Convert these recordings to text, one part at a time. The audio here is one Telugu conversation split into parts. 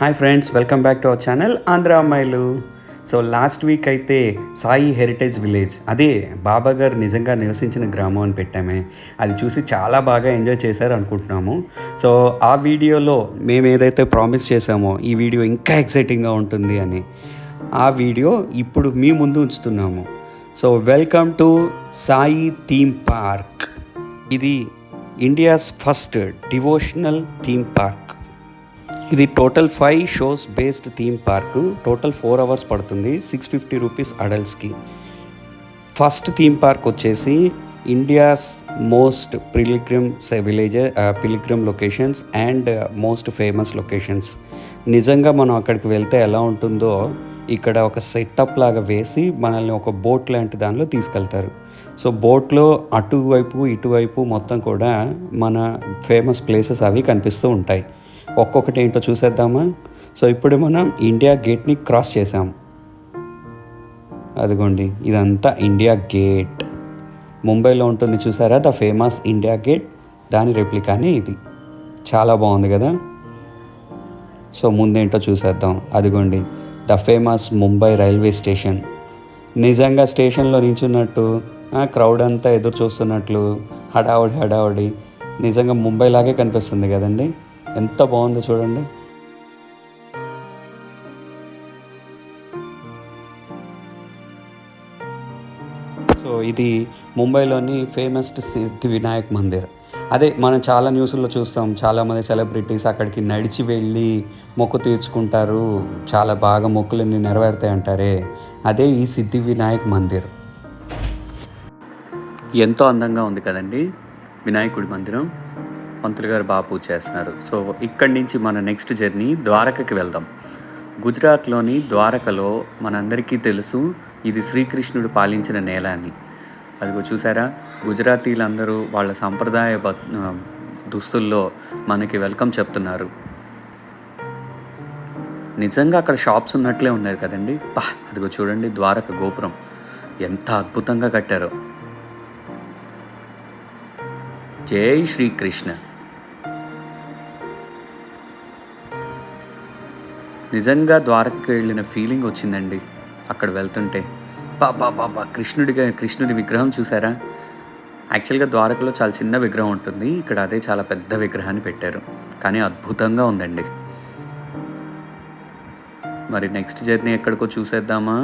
Hi friends, welcome back to our channel Andhra అమ్మాయిలు. సో లాస్ట్ వీక్ అయితే సాయి హెరిటేజ్ విలేజ్, అదే బాబా గారు నిజంగా నివసించిన గ్రామం అని పెట్టామే. అది చూసి చాలా బాగా ఎంజాయ్ చేశారు అనుకుంటున్నాము. సో ఆ వీడియోలో మేము ఏదైతే ప్రామిస్ చేసామో ఈ వీడియో ఇంకా ఎక్సైటింగ్గా ఉంటుంది అని, ఆ వీడియో ఇప్పుడు మీ ముందు ఉంచుతున్నాము. So welcome to Sai theme park. ఇది India's first devotional theme park. ఇది total 5 shows based theme park. Total 4 hours పడుతుంది. 650 రూపీస్ అడల్ట్స్కి. ఫస్ట్ థీమ్ పార్క్ వచ్చేసి India's most pilgrim locations and most famous locations. నిజంగా మనం అక్కడికి వెళ్తే ఎలా ఉంటుందో ఇక్కడ ఒక సెటప్ లాగా వేసి మనల్ని ఒక బోట్ లాంటి దానిలో తీసుకెళ్తారు. సో బోట్లో అటువైపు ఇటువైపు మొత్తం కూడా మన ఫేమస్ ప్లేసెస్ అవి కనిపిస్తూ ఉంటాయి. ఒక్కొక్కటి ఏంటో చూసేద్దామా? సో ఇప్పుడు మనం ఇండియా గేట్ని క్రాస్ చేసాం. అదిగోండి, ఇదంతా ఇండియా గేట్. ముంబైలో ఉంటుంది చూసారా, ద ఫేమస్ ఇండియా గేట్. దాని రెప్లికానే ఇది. చాలా బాగుంది కదా. సో ముందేంటో చూసేద్దాం. అదిగోండి, the famous Mumbai railway station. నిజంగా స్టేషన్లో నించున్నట్టు, క్రౌడ్ అంతా ఎదురు చూస్తున్నట్లు, హడావుడి నిజంగా ముంబై లాగే కనిపిస్తుంది కదండి. ఎంత బాగుందో చూడండి. సో ఇది ముంబైలోని ఫేమస్ సిద్ధి వినాయక్ మందిర్. అదే మనం చాలా న్యూస్లో చూస్తాం, చాలామంది సెలబ్రిటీస్ అక్కడికి నడిచి వెళ్ళి మొక్కు తీర్చుకుంటారు, చాలా బాగా మొక్కులన్నీ నెరవేరుతాయి అంటారే, అదే ఈ సిద్ధి వినాయక్ మందిర్. ఎంతో అందంగా ఉంది కదండి వినాయకుడి మందిరం. పంతులు గారు బాగా పూజ చేస్తున్నారు. సో ఇక్కడి నుంచి మన నెక్స్ట్ జర్నీ ద్వారకకి వెళ్దాం. గుజరాత్లోని ద్వారకలో మనందరికీ తెలుసు, ఇది శ్రీకృష్ణుడు పాలించిన నేల అని. అదిగో చూసారా, గుజరాతీలందరూ వాళ్ళ సంప్రదాయ దుస్తుల్లో మనకి వెల్కమ్ చెప్తున్నారు. నిజంగా అక్కడ షాప్స్ ఉన్నట్లే ఉన్నారు కదండి. అదిగో చూడండి, ద్వారక గోపురం ఎంత అద్భుతంగా కట్టారో. జై శ్రీకృష్ణ. నిజంగా ద్వారకకి వెళ్ళిన ఫీలింగ్ వచ్చిందండి అక్కడ వెళ్తుంటే. బాబా కృష్ణుడి విగ్రహం చూసారా? యాక్చువల్గా ద్వారకలో చాలా చిన్న విగ్రహం ఉంటుంది, ఇక్కడ అదే చాలా పెద్ద విగ్రహాన్ని పెట్టారు. కానీ అద్భుతంగా ఉందండి. మరి నెక్స్ట్ జర్నీ ఎక్కడికో చూసేద్దామా?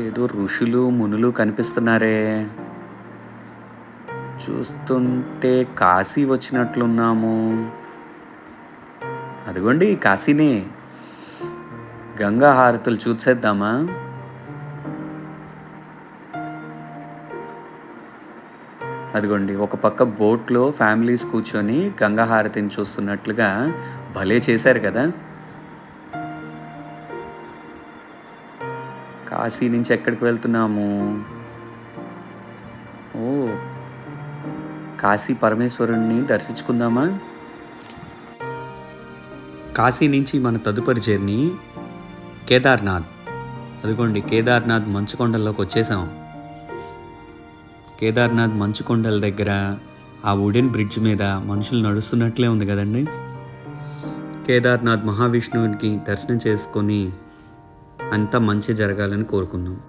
ఏదో ఋషులు మునులు కనిపిస్తున్నారే, చూస్తుంటే కాశీ వచ్చినట్లున్నాము. అదిగోండి కాశీనే. గంగా హారతులు చూసేద్దామా? అదిగోండి, ఒక పక్క బోట్లో ఫ్యామిలీస్ కూర్చొని గంగా హారతిని చూస్తున్నట్లుగా భలే చేశారు కదా. కాశీ నుంచి ఎక్కడికి వెళ్తున్నాము? కాశీ పరమేశ్వరుణ్ణి దర్శించుకుందామా? కాశీ నుంచి మన తదుపరి జర్నీ కేదార్నాథ్. అదిగోండి, కేదార్నాథ్ మంచుకొండల్లోకి వచ్చేసాం. కేదార్నాథ్ మంచుకొండల దగ్గర ఆ వుడెన్ బ్రిడ్జ్ మీద మనుషులు నడుస్తున్నట్లే ఉంది కదండి. కేదార్నాథ్ మహావిష్ణువునికి దర్శనం చేసుకొని అంతా మంచి జరగాలని కోరుకుందాం.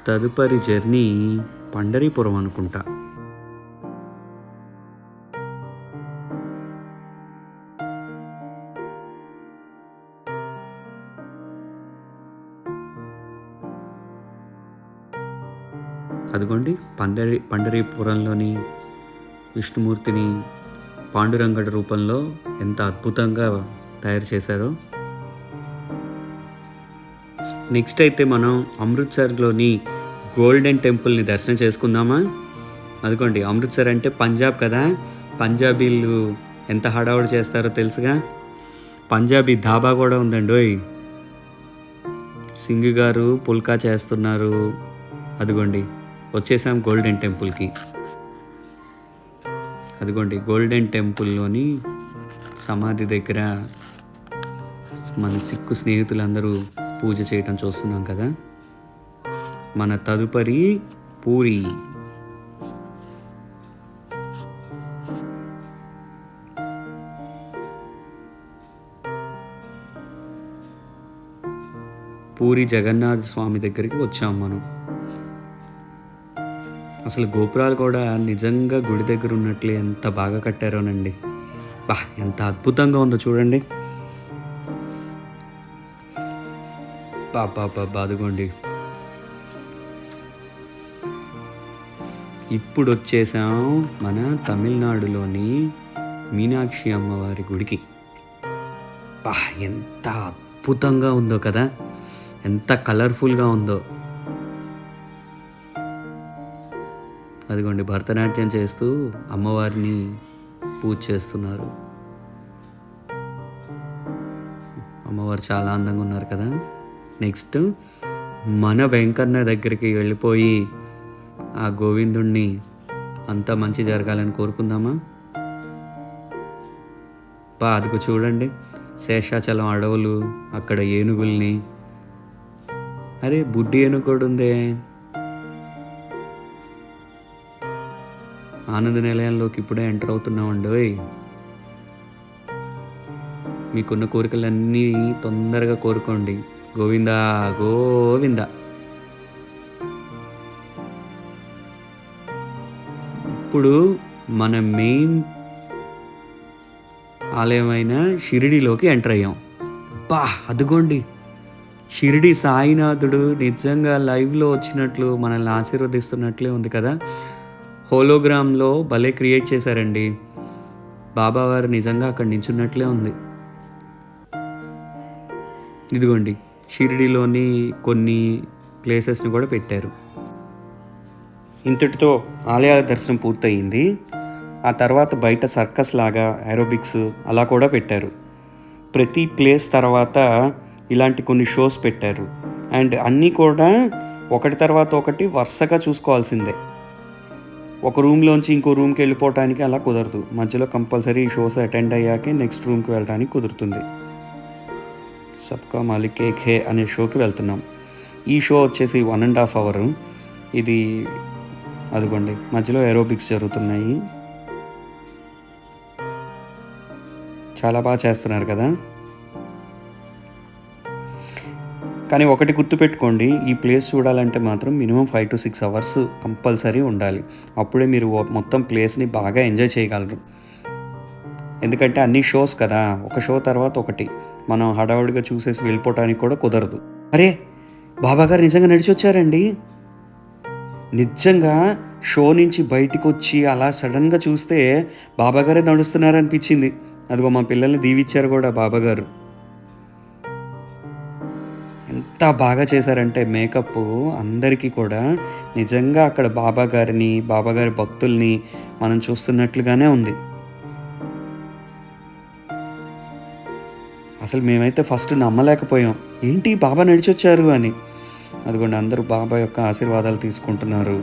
తదుపరి జర్నీ పండరీపురం అనుకుంటా. అదిగోండి, పండరీపురంలోని విష్ణుమూర్తిని పాండురంగడి రూపంలో ఎంత అద్భుతంగా తయారు చేశారో. నెక్స్ట్ అయితే మనం అమృత్సర్లోని గోల్డెన్ టెంపుల్ని దర్శనం చేసుకుందామా? అదిగోండి, అమృత్సర్ అంటే పంజాబ్ కదా. పంజాబీలు ఎంత హడావుడి చేస్తారో తెలుసుగా. పంజాబీ ధాబా కూడా ఉందండి. సింగ్ గారు పుల్కా చేస్తున్నారు. అదిగోండి, వచ్చేసాం గోల్డెన్ టెంపుల్కి. అదిగోండి, గోల్డెన్ టెంపుల్లోని సమాధి దగ్గర మన సిక్కు స్నేహితులందరూ పూజ చేయటం చూస్తున్నాం కదా. మన తదుపరి పూరి. పూరి జగన్నాథ స్వామి దగ్గరికి వచ్చాం మనం. అసలు గోపురాలు కూడా నిజంగా గుడి దగ్గర ఉన్నట్లే ఎంత బాగా కట్టారోనండి. ఎంత అద్భుతంగా ఉందో చూడండి. అదిగోండి, ఇప్పుడు వచ్చేసాం మన తమిళనాడులోని మీనాక్షి అమ్మవారి గుడికి. ఎంత అద్భుతంగా ఉందో కదా, ఎంత కలర్ఫుల్గా ఉందో. అదిగోండి, భరతనాట్యం చేస్తూ అమ్మవారిని పూజ చేస్తున్నారు. అమ్మవారు చాలా అందంగా ఉన్నారు కదా. నెక్స్ట్ మన వెంకన్న దగ్గరికి వెళ్ళిపోయి ఆ గోవిందుణ్ణి అంతా మంచి జరగాలని కోరుకుందామా. అదిగో చూడండి, శేషాచలం అడవులు, అక్కడ ఏనుగుల్ని. అరే, బుడ్డి ఏనుగు కూడా ఉందే. ఆనంద నిలయంలోకి ఇప్పుడే ఎంటర్ అవుతున్నామండి. మీకున్న కోరికలన్నీ తొందరగా కోరుకోండి. గోవిందా గోవిందా. ఇప్పుడు మన మెయిన్ ఆలయమైన షిరిడీలోకి ఎంటర్ అయ్యాం. అదిగోండి, షిరిడి సాయినాథుడు నిజంగా లైవ్లో వచ్చినట్లు మనల్ని ఆశీర్వదిస్తున్నట్లే ఉంది కదా. హోలోగ్రామ్లో భలే క్రియేట్ చేశారండి. బాబావారు నిజంగా అక్కడ నించున్నట్లే ఉంది. ఇదిగోండి, షిరిడీలోని కొన్ని ప్లేసెస్ని కూడా పెట్టారు. ఇంతటితో ఆలయాల దర్శనం పూర్తయింది. ఆ తర్వాత బయట సర్కస్ లాగా ఏరోబిక్స్ అలా కూడా పెట్టారు. ప్రతి ప్లేస్ తర్వాత ఇలాంటి కొన్ని షోస్ పెట్టారు. అండ్ అన్నీ కూడా ఒకటి తర్వాత ఒకటి వరుసగా చూసుకోవాల్సిందే. ఒక రూమ్లోంచి ఇంకో రూమ్కి వెళ్ళిపోవటానికి అలా కుదరదు. మధ్యలో కంపల్సరీ ఈ షోస్ అటెండ్ అయ్యాకే నెక్స్ట్ రూమ్కి వెళ్ళడానికి కుదురుతుంది. సబ్కా మాలిక్ ఏక్ హే అనే షోకి వెళ్తున్నాం. ఈ షో వచ్చేసి 1.5 hours. ఇది అదిగోండి, మధ్యలో ఏరోబిక్స్ జరుగుతున్నాయి. చాలా బాగా చేస్తున్నారు కదా. కానీ ఒకటి గుర్తుపెట్టుకోండి, ఈ ప్లేస్ చూడాలంటే మాత్రం మినిమం 5 to 6 hours కంపల్సరీ ఉండాలి. అప్పుడే మీరు మొత్తం ప్లేస్ని బాగా ఎంజాయ్ చేయగలరు. ఎందుకంటే అన్ని షోస్ కదా, ఒక షో తర్వాత ఒకటి, మనం హడావుడిగా చూసేసి వెళ్ళిపోవటానికి కూడా కుదరదు. అరే, బాబాగారు నిజంగా నడిచి వచ్చారండి. నిజంగా షో నుంచి బయటికి వచ్చి అలా సడన్గా చూస్తే బాబాగారే నడుస్తున్నారనిపించింది. అదిగో మా పిల్లల్ని దీవిచ్చారు కూడా బాబాగారు. ఎంత బాగా చేశారంటే మేకప్ అందరికీ కూడా నిజంగా అక్కడ బాబాగారి భక్తుల్ని మనం చూస్తున్నట్లుగానే ఉంది. అసలు మేమైతే ఫస్ట్ నమ్మలేకపోయాం, ఏంటి బాబా నడిచొచ్చారు అని. అదిగోండి, అందరూ బాబా యొక్క ఆశీర్వాదాలు తీసుకుంటున్నారు.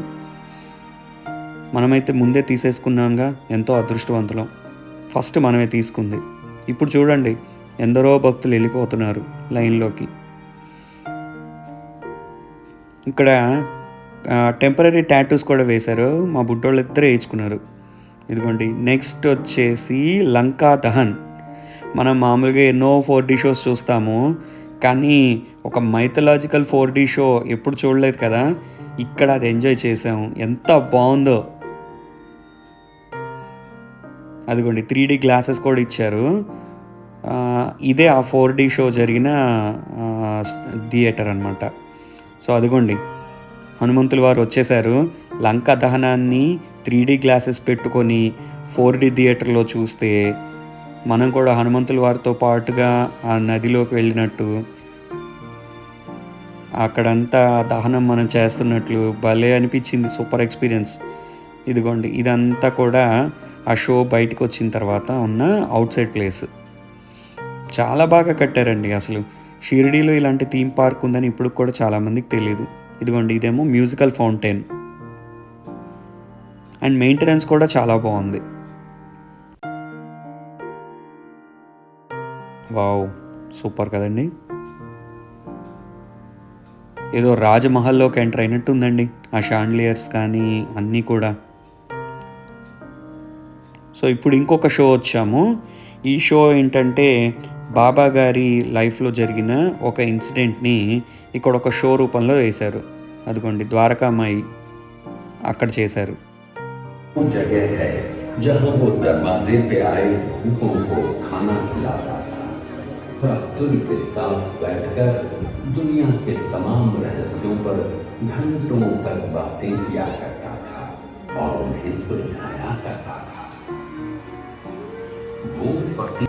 మనమైతే ముందే తీసేసుకున్నాంగా, ఎంతో అదృష్టవంతులం. ఫస్ట్ మనమే తీసుకుంది. ఇప్పుడు చూడండి, ఎందరో భక్తులు వెళ్ళిపోతున్నారు లైన్లోకి. ఇక్కడ టెంపరీ టాటూస్ కూడా వేశారు. మా బుడ్డోళ్ళు ఇద్దరు వేయించుకున్నారు. ఇదిగోండి, నెక్స్ట్ వచ్చేసి లంకా దహన్. మనం మామూలుగా ఎన్నో 4D షోస్ చూస్తాము, కానీ ఒక మైథలాజికల్ 4D షో ఎప్పుడు చూడలేదు కదా. ఇక్కడ అది ఎంజాయ్ చేసాము, ఎంత బాగుందో. అదిగోండి, 3D గ్లాసెస్ కూడా ఇచ్చారు. ఇదే ఆ 4D షో జరిగిన థియేటర్ అనమాట. సో అదిగోండి, హనుమంతుల వారు వచ్చేసారు. లంకా దహనాన్ని 3D గ్లాసెస్ పెట్టుకొని 4D థియేటర్లో చూస్తే మనం కూడా హనుమంతుల వారితో పాటుగా ఆ నదిలోకి వెళ్ళినట్టు, అక్కడంతా దహనం మనం చేస్తున్నట్లు భలే అనిపించింది. Super experience. ఇదిగోండి, ఇదంతా కూడా ఆ షో బయటకు వచ్చిన తర్వాత ఉన్న అవుట్ సైడ్ ప్లేస్. చాలా బాగా కట్టారండి. అసలు షిరిడీలో ఇలాంటి థీమ్ పార్క్ ఉందని ఇప్పుడు కూడా చాలామందికి తెలియదు. ఇదిగోండి, ఇదేమో మ్యూజికల్ ఫౌంటైన్. అండ్ మెయింటెనెన్స్ కూడా చాలా బాగుంది. వావ్, సూపర్ కదండి. ఏదో రాజమహల్లోకి ఎంటర్ అయినట్టు ఉందండి, ఆ షాండ్లియర్స్ కానీ అన్నీ కూడా. సో ఇప్పుడు ఇంకొక షో వచ్చాము. ఈ షో ఏంటంటే బాబా గారి లైఫ్‌లో జరిగిన ఒక ఇన్సిడెంట్‌ని ఇక్కడ ఒక షో రూపంలో వేశారు. అదిగోండి ద్వారకామాయి అక్కడ చేశారు. वो जगह है जहां वो दरवाजे पे आए भूखों को खाना खिलाता था और अब्दुल के साथ बैठकर दुनिया के तमाम रहस्यों पर घंटों तक बातें किया करता था और उन्हें सुलझाया करता था। वो फकीर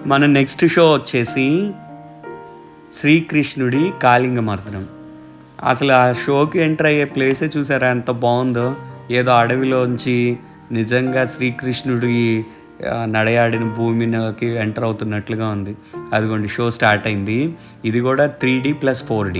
మన నెక్స్ట్ షో వచ్చేసి శ్రీకృష్ణుడి కాళింగమర్దనం. అసలు ఆ షోకి ఎంటర్ అయ్యే ప్లేసే చూసారా ఎంత బాగుందో. ఏదో అడవిలోంచి నిజంగా శ్రీకృష్ణుడి నడయాడిన భూమికి ఎంటర్ అవుతున్నట్లుగా ఉంది. అదిగోండి షో స్టార్ట్ అయింది. ఇది కూడా 3D + 4D.